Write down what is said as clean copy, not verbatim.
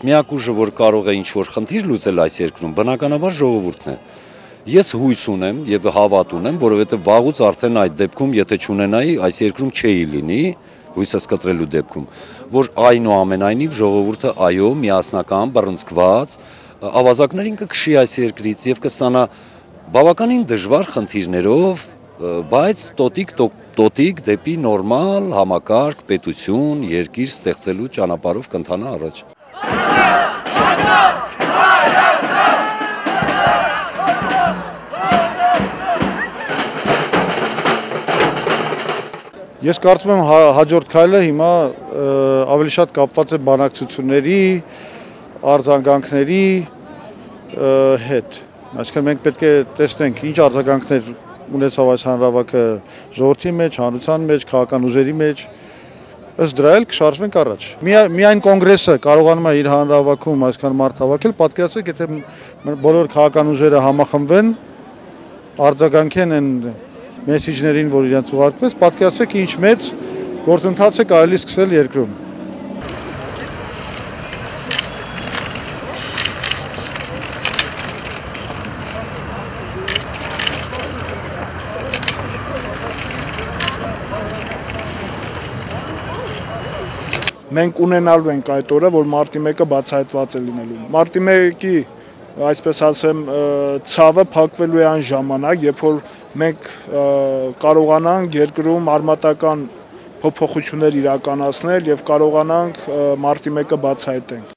միակ ուժը, որ կարող է ինչ-որ խնդիր լուծել այս երկրում, բնականաբար ժողովուրդն է։ Ես հույս ունեմ եւ հավատ ունեմ, որովհետեւ վաղուց արդեն այդ դեպքում, եթե չունենայի, այս երկրում չէի լինի, հույսս կտրելու դեպքում, որ այնուամենայնիվ ժողովուրդը այո, միասնական, բռնցքված, ավազակներին կքշի այս երկրից եւ կստանա բավականին դժվար խնդիրներով, բայց տոտիկ դեպի նորմալ, համակարգ, պետություն, երկիր ստեղծելու ճանապարհով կընթանա առաջ։ Ես կարծում եմ հաջորդ քայլը հիմա ավելի շատ կապված է բանակցությունների, արձագանքների հետ։ Այսինքն մենք պետք է տեսնենք ինչ արձագանքներ ունեցավ այս հանրահավաքը ժողովրդի մեջ, հանրության մեջ, քաղաքական ուժերի մեջ։ Ըստ դրա էլ կշարժվենք առաջ։ Միայն կոնգրեսը կարողանում է իր հանրահավաքում այսքան մարդ հավաքել, պատկերացրեք, եթե բոլոր քաղաքական ուժերը համախմբվեն, արձագանքեն են մեսիջներին, որ իրենց ուղարկվեց, պատկերացրեք ինչ մեծ գործընթաց է կարելի սկսել երկրում։ Մենք ունենալու ենք այդ օրը, որ մարտի 1-ը բացահայտված է լինելու։ Մարտի 1-ի, այսպես ասեմ, ցավը փակվելու է այն ժամանակ, երբ որ մենք կարողանանք երկրում արմատական փոփոխություններ իրականացնել եւ կարողանանք մարտի 1-ը բացահայտենք։